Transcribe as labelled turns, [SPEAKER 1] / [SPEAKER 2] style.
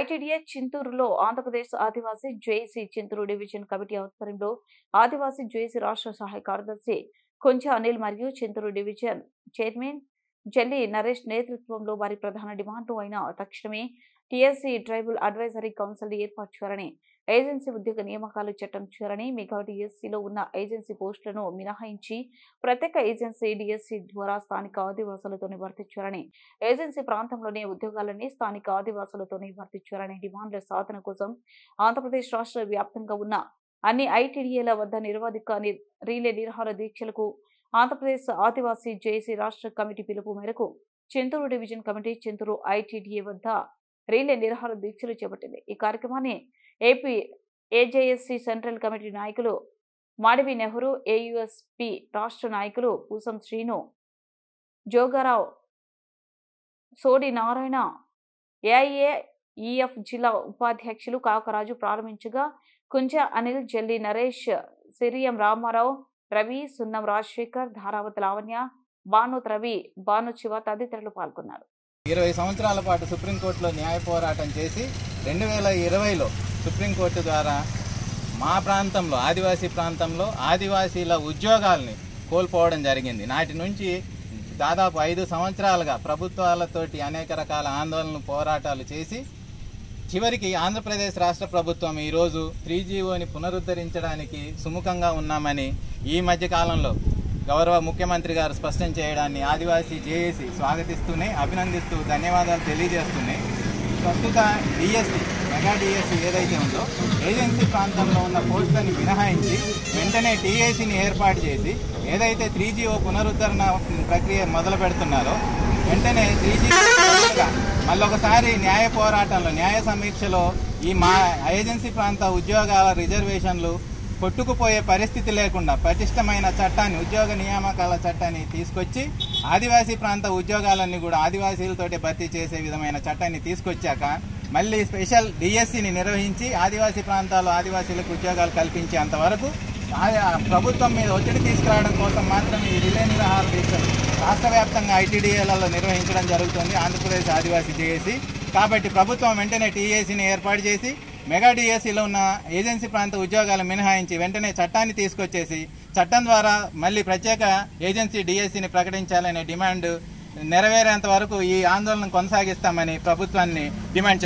[SPEAKER 1] ITDA చింతూరులో Andhra Pradesh Adivasi JAC Chintur division committee ఆధ్వర్యంలో ఆదివాసీ JAC రాష్ట్ర సహాయ కార్యదర్శి కొంచె అనిల్ మరియు చింతూరు డివిజన్ చైర్మన్ జల్లి నరేష్ నేతృత్వంలో వారి ప్రధాన డిమాండ్లు అయిన తక్షణమే టీఎస్సీ ట్రైబల్ అడ్వైజరీ కౌన్సిల్ ఏర్పాటు చేయాలని, ఏజెన్సీ ఉద్యోగ నియామకాలు చట్టం చేయాలని, మెగా డిఎస్సీలో ఉన్న ఏజెన్సీ పోస్టులను మినహాయించి ప్రత్యేక ఏజెన్సీ డిఎస్సీ ద్వారా స్థానిక ఆదివాసులతోనే భర్తీ చేయాలని, ఏజెన్సీ ప్రాంతంలోనే ఉద్యోగాలన్నీ స్థానిక ఆదివాసులతోనే భర్తీ చేయాలని డిమాండ్ల సాధన కోసం ఆంధ్రప్రదేశ్ రాష్ట్ర వ్యాప్తంగా ఉన్న అన్ని ఐటీడీఏల వద్ద నిరవధిక రీలే నిరాహార దీక్షలకు ఆంధ్రప్రదేశ్ ఆదివాసీ జేఏసీ రాష్ట్ర కమిటీ పిలుపు మేరకు Chintur division committee Chintur ITDA వద్ద రీలే నిరాహార దీక్షలు చేపట్టింది. ఈ కార్యక్రమాన్ని ఏపీ ఏజేఎస్సీ సెంట్రల్ కమిటీ నాయకులు మాడవి నెహ్రూ, ఏయుఎస్పీ రాష్ట్ర నాయకులు పూసం శ్రీను, జోగారావు, సోడి నారాయణ, ఏఐఏఈఎఫ్ జిల్లా ఉపాధ్యక్షులు కాకరాజు ప్రారంభించగా కుంజ అనిల్, జల్లి నరేష్, సిరియం రామారావు, రవి, సున్నం రాజశేఖర్, ధారావతి లావణ్య, బానోత్ రవి, బాను శివ తదితరులు పాల్గొన్నారు.
[SPEAKER 2] 20 సంవత్సరాల పాటు సుప్రీంకోర్టులో న్యాయ పోరాటం చేసి 2020లో సుప్రీంకోర్టు ద్వారా మా ప్రాంతంలో ఆదివాసీ ప్రాంతంలో ఆదివాసీల ఉద్యోగాల్ని కోల్పోవడం జరిగింది. నాటి నుంచి దాదాపు 5 సంవత్సరాలుగా ప్రభుత్వాలతోటి అనేక రకాల ఆందోళనలు పోరాటాలు చేసి చివరికి ఆంధ్రప్రదేశ్ రాష్ట్ర ప్రభుత్వం ఈరోజు 3GOని పునరుద్ధరించడానికి సుముఖంగా ఉన్నామని ఈ మధ్య కాలంలో గౌరవ ముఖ్యమంత్రి గారు స్పష్టం చేయడాన్ని ఆదివాసీ జేఏసీ స్వాగతిస్తూనే, అభినందిస్తూ ధన్యవాదాలు తెలియజేస్తున్నాయి. ప్రస్తుత డిఎస్సీ, మెగా డిఎస్సీ ఏదైతే ఉందో ఏజెన్సీ ప్రాంతంలో ఉన్న పోస్టులను మినహాయించి వెంటనే టీఏసీని ఏర్పాటు చేసి ఏదైతే 3GO పునరుద్ధరణ ప్రక్రియ మొదలు పెడుతున్నారో వెంటనే 3GO మళ్ళొకసారి న్యాయ పోరాటంలో, న్యాయ సమీక్షలో ఈ మా ఏజెన్సీ ప్రాంత ఉద్యోగాల రిజర్వేషన్లు కొట్టుకుపోయే పరిస్థితి లేకుండా పటిష్టమైన చట్టాన్ని, ఉద్యోగ నియామకాల చట్టాన్ని తీసుకొచ్చి ఆదివాసీ ప్రాంత ఉద్యోగాలన్నీ కూడా ఆదివాసీలతోటి భర్తీ చేసే విధమైన చట్టాన్ని తీసుకొచ్చాక మళ్ళీ స్పెషల్ డిఎస్సీని నిర్వహించి ఆదివాసీ ప్రాంతాల్లో ఆదివాసీలకు ఉద్యోగాలు కల్పించేంత వరకు ప్రభుత్వం మీద ఒత్తిడి తీసుకురావడం కోసం మాత్రమే ఈ రిలే నిరాహార దీక్షలు రాష్ట్ర వ్యాప్తంగా ఐటీడీఏలలో నిర్వహించడం జరుగుతుంది ఆంధ్రప్రదేశ్ ఆదివాసీ జేఏసీ. కాబట్టి ప్రభుత్వం వెంటనే టీఏసీని ఏర్పాటు చేసి మెగా డిఎస్సీలో ఉన్న ఏజెన్సీ ప్రాంత ఉద్యోగాలు మినహాయించి వెంటనే చట్టాన్ని తీసుకొచ్చేసి చట్టం ద్వారా మళ్ళీ ప్రత్యేక ఏజెన్సీ డిఎస్సీని ప్రకటించాలనే డిమాండ్ నెరవేరేంత వరకు ఈ ఆందోళన కొనసాగిస్తామని ప్రభుత్వాన్ని డిమాండ్